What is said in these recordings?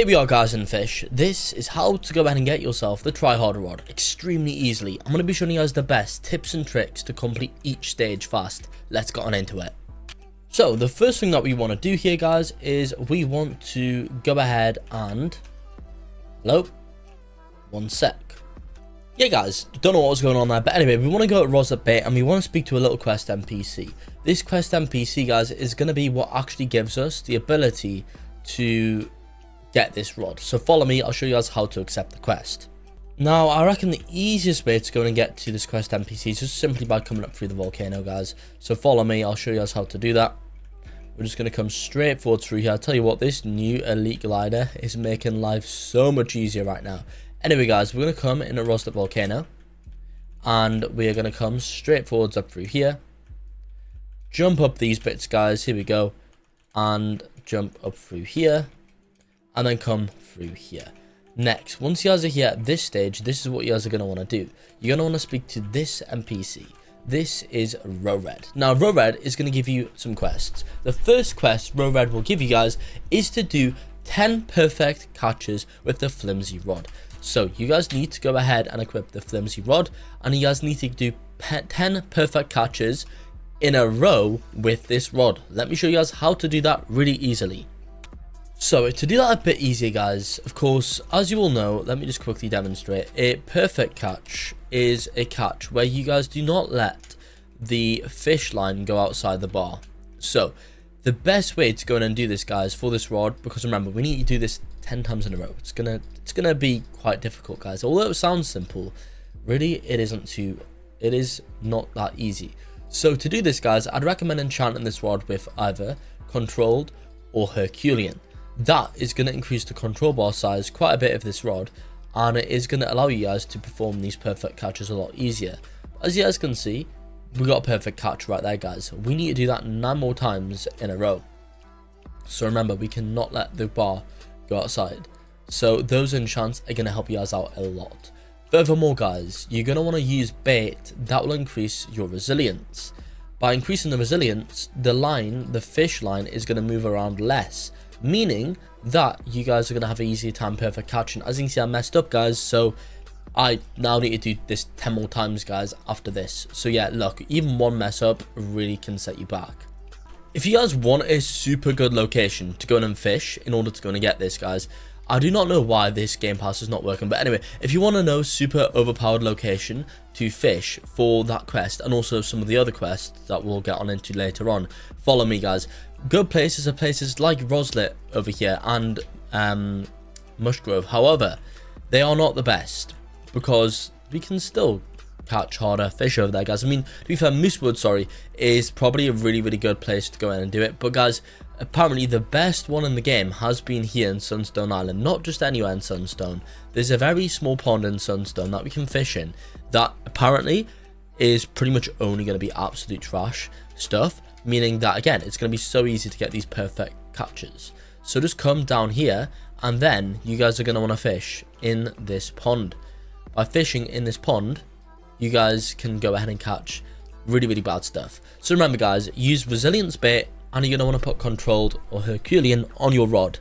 Here we are guys in Fish. This is how to go ahead and get yourself the Tryhard rod extremely easily. I'm going to be showing you guys the best tips and tricks to complete each stage fast. Let's get on into it. So the first thing that we want to do here guys is we want to go ahead and... Hello? One sec. Yeah guys, don't know what was going on there, but anyway, we want to go at Roblox bait and we want to speak to a little quest NPC. This quest NPC guys is going to be what actually gives us the ability to get this rod. So follow me, I'll show you guys how to accept the quest. Now I reckon the easiest way to go and get to this quest NPC is just simply by coming up through the volcano guys. So follow me, I'll show you guys how to do that. We're just going to come straight forward through here. I'll tell you what, this new elite glider is making life so much easier right now. Anyway guys, we're going to come in a Roblox volcano and we're going to come straight forwards up through here, jump up these bits guys, here we go, and jump up through here and then come through here. Next, once you guys are here at this stage, this is what you guys are going to want to do. You're going to want to speak to this NPC. This is Red. Now Red is going to give you some quests. The first quest Red will give you guys is to do 10 perfect catches with the flimsy rod. So you guys need to go ahead and equip the flimsy rod, and you guys need to do 10 perfect catches in a row with this rod. Let me show you guys how to do that really easily. So to do that a bit easier guys, of course, as you all know, let me just quickly demonstrate. A perfect catch is a catch where you guys do not let the fish line go outside the bar. So the best way to go in and do this guys for this rod, because remember we need to do this 10 times in a row. It's gonna be quite difficult guys. Although it sounds simple, really it is not that easy. So to do this guys, I'd recommend enchanting this rod with either controlled or Herculean. That is going to increase the control bar size quite a bit of this rod, and it is going to allow you guys to perform these perfect catches a lot easier. As you guys can see, we got a perfect catch right there guys. We need to do that 9 more times in a row. So remember, we cannot let the bar go outside. So those enchants are going to help you guys out a lot. Furthermore guys, you're going to want to use bait that will increase your resilience. By increasing the resilience, the fish line is going to move around less, meaning that you guys are going to have an easier time perfect catching. As you can see, I messed up guys, so I now need to do this 10 more times guys after this. So yeah, look, even one mess up really can set you back. If you guys want a super good location to go in and fish in order to go and get this guys, I do not know why this game pass is not working, but anyway, if you want to know super overpowered location to fish for that quest and also some of the other quests that we'll get on into later on, follow me guys. Good places are places like Roblox over here and Mushgrove. However, they are not the best because we can still catch harder fish over there guys. I mean, to be fair, Moosewood, sorry, is probably a really good place to go in and do it, but guys, apparently the best one in the game has been here in Sunstone Island. Not just anywhere in Sunstone. There's a very small pond in Sunstone that we can fish in that apparently is pretty much only going to be absolute trash stuff, meaning that again it's going to be so easy to get these perfect catches. So just come down here and then you guys are going to want to fish in this pond. By fishing in this pond, you guys can go ahead and catch really bad stuff. So remember guys, use resilience bait and you're going to want to put controlled or Herculean on your rod.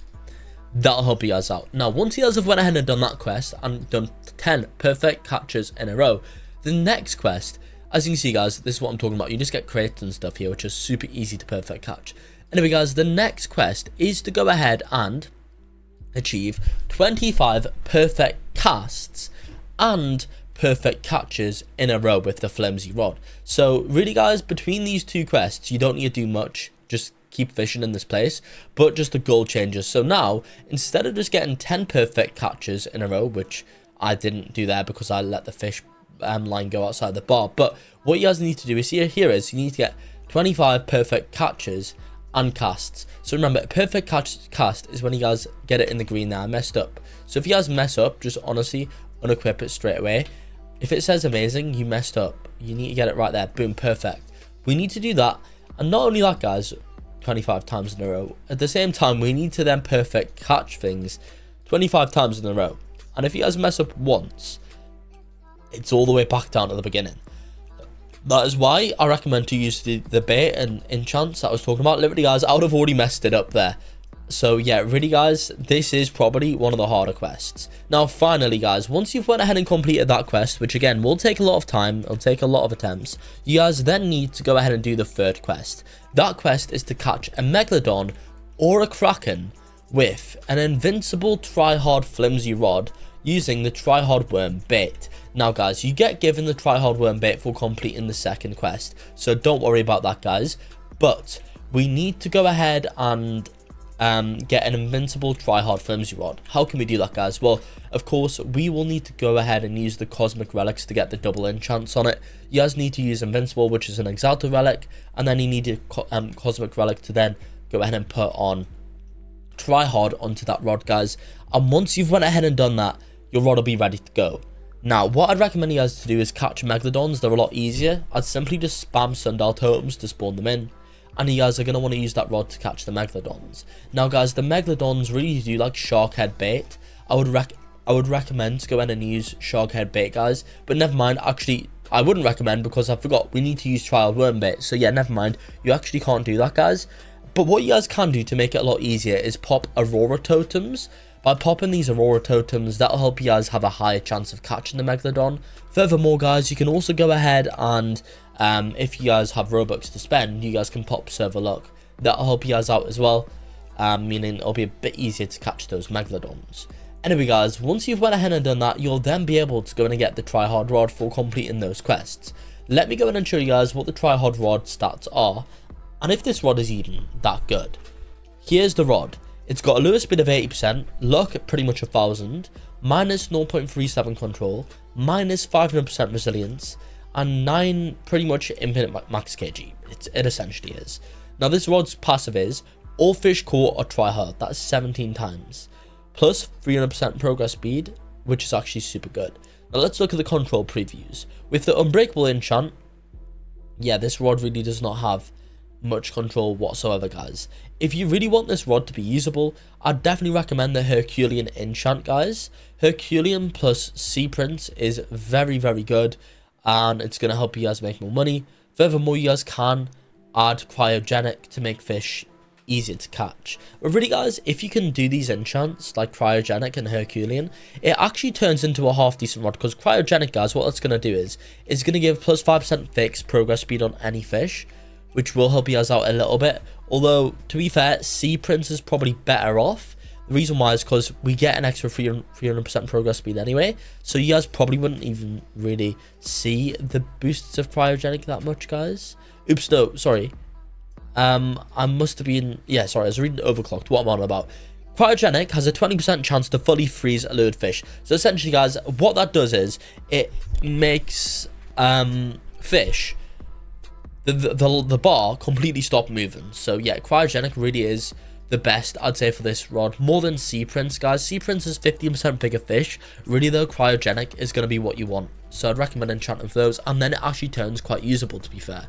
That'll help you guys out. Now once you guys have went ahead and done that quest and done 10 perfect catches in a row, the next quest, as you can see guys, this is what I'm talking about. You just get crates and stuff here, which is super easy to perfect catch. Anyway guys, the next quest is to go ahead and achieve 25 perfect casts and perfect catches in a row with the flimsy rod. So really guys, between these two quests, you don't need to do much. Just keep fishing in this place, but just the goal changes. So now, instead of just getting 10 perfect catches in a row, which I didn't do there because I let the fish line go outside the bar, but what you guys need to do is here is you need to get 25 perfect catches and casts. So remember, a perfect cast is when you guys get it in the green there. I messed up. So if you guys mess up, just honestly unequip it straight away. If it says amazing, you messed up. You need to get it right there. Boom, perfect. We need to do that. And not only that, guys, 25 times in a row. At the same time, we need to then perfect catch things 25 times in a row. And if you guys mess up once, it's all the way back down to the beginning. That is why I recommend to use the bait and enchants that I was talking about. Literally, guys, I would have already messed it up there. So yeah, really guys, this is probably one of the harder quests. Now finally guys, once you've went ahead and completed that quest, which again will take a lot of time, it'll take a lot of attempts, you guys then need to go ahead and do the third quest. That quest is to catch a megalodon or a kraken with an invincible Tryhard flimsy rod using the Tryhard worm bait. Now guys, you get given the Tryhard worm bait for completing the second quest, so don't worry about that guys, but we need to go ahead and get an invincible Tryhard flimsy rod. How can we do that guys? Well, of course we will need to go ahead and use the cosmic relics to get the double enchants on it. You guys need to use invincible, which is an exalted relic, and then you need a cosmic relic to then go ahead and put on Tryhard onto that rod guys, and once you've went ahead and done that, your rod will be ready to go. Now what I'd recommend you guys to do is catch megalodons. They're a lot easier. I'd simply just spam sundial totems to spawn them in, and you guys are going to want to use that rod to catch the megalodons. Now guys, the megalodons really do like shark head bait. I would recommend to go ahead and use shark head bait guys, but never mind, actually I wouldn't recommend because I forgot we need to use Tryhard worm bait. So yeah, never mind, you actually can't do that guys. But what you guys can do to make it a lot easier is pop aurora totems. By popping these aurora totems, that'll help you guys have a higher chance of catching the megalodon. Furthermore guys, you can also go ahead and if you guys have Robux to spend, you guys can pop server luck. That'll help you guys out as well, meaning it'll be a bit easier to catch those megalodons. Anyway guys, once you've went ahead and done that, you'll then be able to go in and get the Tryhard rod for completing those quests. Let me go in and show you guys what the Tryhard rod stats are, and if this rod is even that good. Here's the rod. It's got a lure speed of 80%, luck at pretty much 1000, minus 0.37 control, minus 500% resilience, and 9 pretty much infinite max kg. It essentially is. Now this rod's passive is all fish caught are Tryhard. That's 17 times, plus 300% progress speed, which is actually super good. Now let's look at the control previews. With the unbreakable enchant, yeah, this rod really does not have much control whatsoever guys. If you really want this rod to be usable, I'd definitely recommend the Herculean enchant guys. Herculean plus Sea Prince is very good, and it's going to help you guys make more money. Furthermore, you guys can add cryogenic to make fish easier to catch. But really guys, if you can do these enchants like cryogenic and Herculean, it actually turns into a half decent rod, because cryogenic guys, what it's going to do is it's going to give plus 5% fixed progress speed on any fish, which will help you guys out a little bit. Although, to be fair, Sea Prince is probably better off. The reason why is because we get an extra 300% progress speed anyway, so you guys probably wouldn't even really see the boosts of cryogenic that much, guys. Oops, no, sorry. I must have been, yeah, sorry, I was reading overclocked. What am I on about? Cryogenic has a 20% chance to fully freeze a lured fish. So essentially, guys, what that does is it makes fish, the bar completely stop moving. So yeah, cryogenic really is the best, I'd say, for this rod, more than Sea Prince guys. Sea Prince is 15% bigger fish. Really though, cryogenic is going to be what you want, so I'd recommend enchanting for those, and then it actually turns quite usable, to be fair.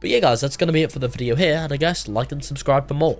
But yeah guys, that's going to be it for the video here, and I guess like and subscribe for more.